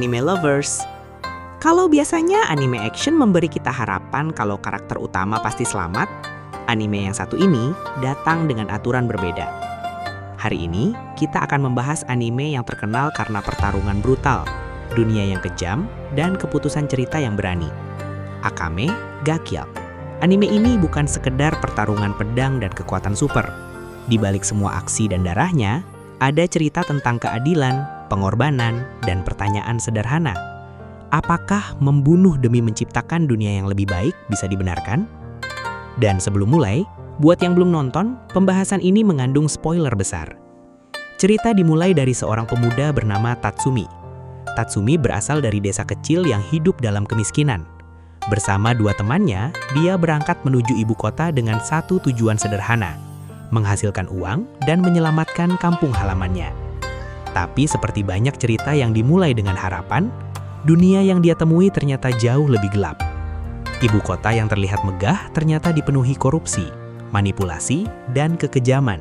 anime lovers. Kalau biasanya anime action memberi kita harapan kalau karakter utama pasti selamat, anime yang satu ini datang dengan aturan berbeda. Hari ini, kita akan membahas anime yang terkenal karena pertarungan brutal, dunia yang kejam, dan keputusan cerita yang berani. Akame ga Kill. Anime ini bukan sekedar pertarungan pedang dan kekuatan super. Di balik semua aksi dan darahnya, ada cerita tentang keadilan, pengorbanan, dan pertanyaan sederhana. Apakah membunuh demi menciptakan dunia yang lebih baik bisa dibenarkan? Dan sebelum mulai, buat yang belum nonton, pembahasan ini mengandung spoiler besar. Cerita dimulai dari seorang pemuda bernama Tatsumi. Tatsumi berasal dari desa kecil yang hidup dalam kemiskinan. Bersama dua temannya, dia berangkat menuju ibu kota dengan satu tujuan sederhana, menghasilkan uang dan menyelamatkan kampung halamannya. Tapi seperti banyak cerita yang dimulai dengan harapan, dunia yang dia temui ternyata jauh lebih gelap. Ibu kota yang terlihat megah ternyata dipenuhi korupsi, manipulasi, dan kekejaman.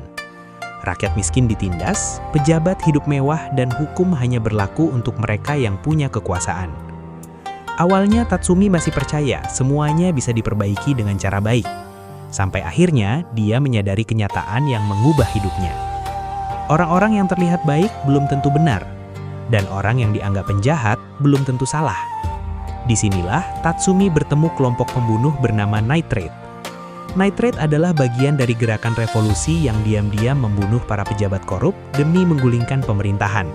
Rakyat miskin ditindas, pejabat hidup mewah, dan hukum hanya berlaku untuk mereka yang punya kekuasaan. Awalnya Tatsumi masih percaya semuanya bisa diperbaiki dengan cara baik. Sampai akhirnya dia menyadari kenyataan yang mengubah hidupnya. Orang-orang yang terlihat baik belum tentu benar, dan orang yang dianggap penjahat belum tentu salah. Disinilah Tatsumi bertemu kelompok pembunuh bernama Night Raid. Night Raid adalah bagian dari gerakan revolusi yang diam-diam membunuh para pejabat korup demi menggulingkan pemerintahan.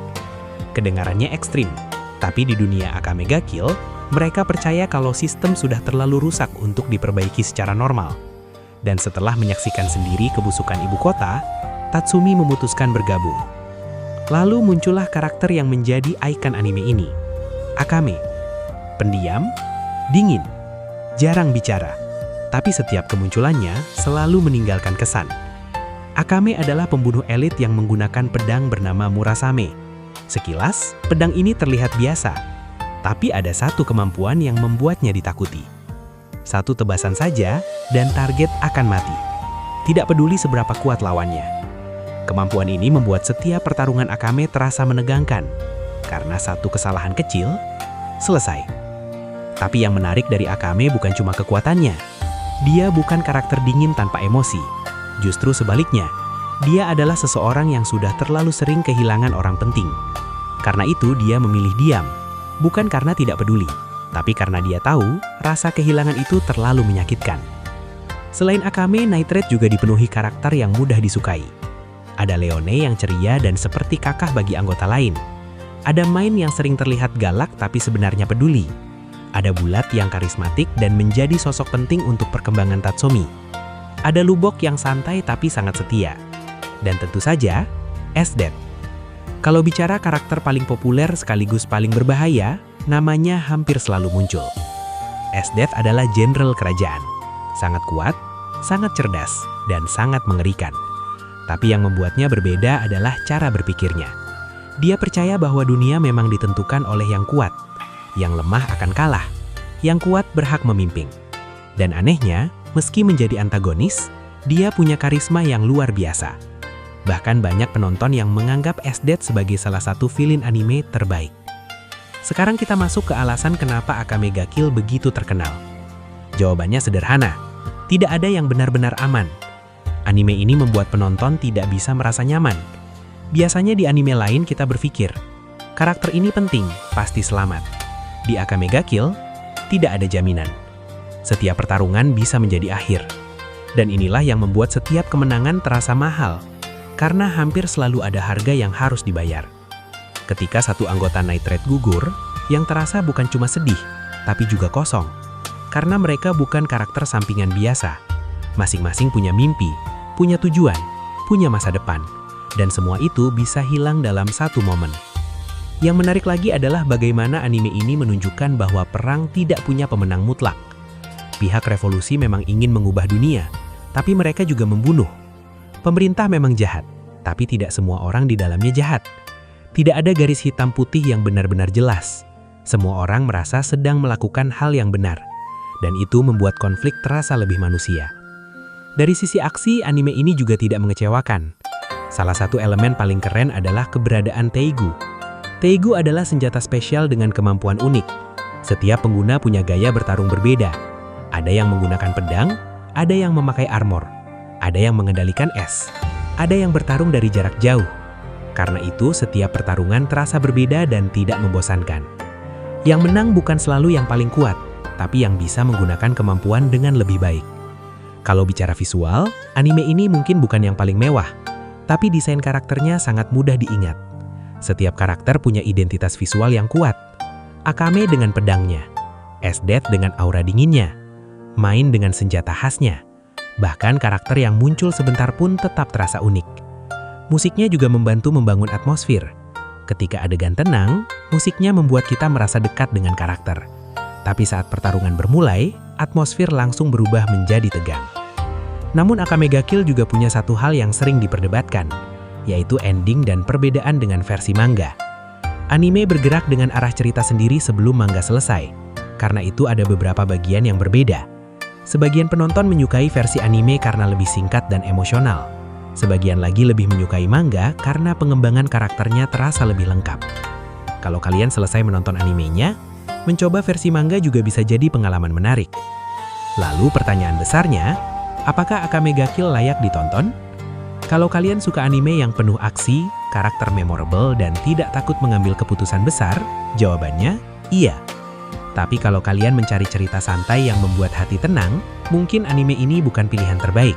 Kedengarannya ekstrim, tapi di dunia Akame ga Kill, mereka percaya kalau sistem sudah terlalu rusak untuk diperbaiki secara normal. Dan setelah menyaksikan sendiri kebusukan ibu kota, Tatsumi memutuskan bergabung. Lalu muncullah karakter yang menjadi ikon anime ini. Akame. Pendiam, dingin, jarang bicara. Tapi setiap kemunculannya selalu meninggalkan kesan. Akame adalah pembunuh elit yang menggunakan pedang bernama Murasame. Sekilas, pedang ini terlihat biasa. Tapi ada satu kemampuan yang membuatnya ditakuti. Satu tebasan saja, dan target akan mati. Tidak peduli seberapa kuat lawannya. Kemampuan ini membuat setiap pertarungan Akame terasa menegangkan. Karena satu kesalahan kecil, selesai. Tapi yang menarik dari Akame bukan cuma kekuatannya. Dia bukan karakter dingin tanpa emosi. Justru sebaliknya, dia adalah seseorang yang sudah terlalu sering kehilangan orang penting. Karena itu dia memilih diam. Bukan karena tidak peduli, tapi karena dia tahu rasa kehilangan itu terlalu menyakitkan. Selain Akame, Night Raid juga dipenuhi karakter yang mudah disukai. Ada Leone yang ceria dan seperti kakak bagi anggota lain. Ada Main yang sering terlihat galak tapi sebenarnya peduli. Ada Bulat yang karismatik dan menjadi sosok penting untuk perkembangan Tatsumi. Ada Lubok yang santai tapi sangat setia. Dan tentu saja, Esdeath. Kalau bicara karakter paling populer sekaligus paling berbahaya, namanya hampir selalu muncul. Esdeath adalah jenderal kerajaan. Sangat kuat, sangat cerdas, dan sangat mengerikan. Tapi yang membuatnya berbeda adalah cara berpikirnya. Dia percaya bahwa dunia memang ditentukan oleh yang kuat. Yang lemah akan kalah. Yang kuat berhak memimpin. Dan anehnya, meski menjadi antagonis, dia punya karisma yang luar biasa. Bahkan banyak penonton yang menganggap Esdeath sebagai salah satu villain anime terbaik. Sekarang kita masuk ke alasan kenapa Akame ga Kill begitu terkenal. Jawabannya sederhana, tidak ada yang benar-benar aman. Anime ini membuat penonton tidak bisa merasa nyaman. Biasanya di anime lain kita berpikir, karakter ini penting, pasti selamat. Di Akame ga Kill, tidak ada jaminan. Setiap pertarungan bisa menjadi akhir. Dan inilah yang membuat setiap kemenangan terasa mahal. Karena hampir selalu ada harga yang harus dibayar. Ketika satu anggota Night Raid gugur, yang terasa bukan cuma sedih, tapi juga kosong. Karena mereka bukan karakter sampingan biasa. Masing-masing punya mimpi, punya tujuan, punya masa depan. Dan semua itu bisa hilang dalam satu momen. Yang menarik lagi adalah bagaimana anime ini menunjukkan bahwa perang tidak punya pemenang mutlak. Pihak revolusi memang ingin mengubah dunia, tapi mereka juga membunuh. Pemerintah memang jahat, tapi tidak semua orang di dalamnya jahat. Tidak ada garis hitam putih yang benar-benar jelas. Semua orang merasa sedang melakukan hal yang benar. Dan itu membuat konflik terasa lebih manusia. Dari sisi aksi, anime ini juga tidak mengecewakan. Salah satu elemen paling keren adalah keberadaan Teigu. Teigu adalah senjata spesial dengan kemampuan unik. Setiap pengguna punya gaya bertarung berbeda. Ada yang menggunakan pedang, ada yang memakai armor, ada yang mengendalikan es, ada yang bertarung dari jarak jauh. Karena itu, setiap pertarungan terasa berbeda dan tidak membosankan. Yang menang bukan selalu yang paling kuat, tapi yang bisa menggunakan kemampuan dengan lebih baik. Kalau bicara visual, anime ini mungkin bukan yang paling mewah, tapi desain karakternya sangat mudah diingat. Setiap karakter punya identitas visual yang kuat. Akame dengan pedangnya, Esdeath dengan aura dinginnya, Main dengan senjata khasnya. Bahkan karakter yang muncul sebentar pun tetap terasa unik. Musiknya juga membantu membangun atmosfer. Ketika adegan tenang, musiknya membuat kita merasa dekat dengan karakter. Tapi saat pertarungan bermulai, atmosfer langsung berubah menjadi tegang. Namun Akame ga Kill juga punya satu hal yang sering diperdebatkan, yaitu ending dan perbedaan dengan versi manga. Anime bergerak dengan arah cerita sendiri sebelum manga selesai. Karena itu ada beberapa bagian yang berbeda. Sebagian penonton menyukai versi anime karena lebih singkat dan emosional. Sebagian lagi lebih menyukai manga karena pengembangan karakternya terasa lebih lengkap. Kalau kalian selesai menonton animenya, mencoba versi manga juga bisa jadi pengalaman menarik. Lalu pertanyaan besarnya, apakah Akame ga Kill layak ditonton? Kalau kalian suka anime yang penuh aksi, karakter memorable, dan tidak takut mengambil keputusan besar, jawabannya iya. Tapi kalau kalian mencari cerita santai yang membuat hati tenang, mungkin anime ini bukan pilihan terbaik.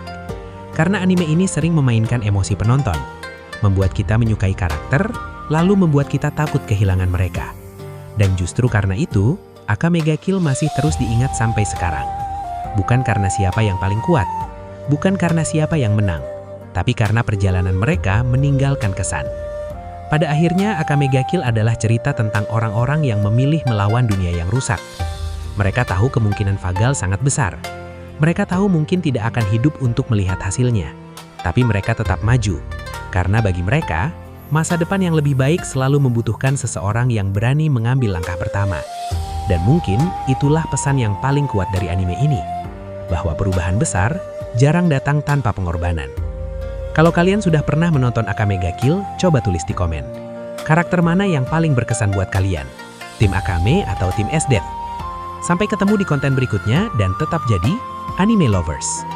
Karena anime ini sering memainkan emosi penonton, membuat kita menyukai karakter, lalu membuat kita takut kehilangan mereka. Dan justru karena itu, Akame ga Kill masih terus diingat sampai sekarang. Bukan karena siapa yang paling kuat, bukan karena siapa yang menang, tapi karena perjalanan mereka meninggalkan kesan. Pada akhirnya, Akame ga Kill adalah cerita tentang orang-orang yang memilih melawan dunia yang rusak. Mereka tahu kemungkinan fagal sangat besar. Mereka tahu mungkin tidak akan hidup untuk melihat hasilnya. Tapi mereka tetap maju. Karena bagi mereka, masa depan yang lebih baik selalu membutuhkan seseorang yang berani mengambil langkah pertama. Dan mungkin itulah pesan yang paling kuat dari anime ini. Bahwa perubahan besar jarang datang tanpa pengorbanan. Kalau kalian sudah pernah menonton Akame ga Kill, coba tulis di komen. Karakter mana yang paling berkesan buat kalian? Tim Akame atau tim Esdeath? Sampai ketemu di konten berikutnya dan tetap jadi Anime Lovers.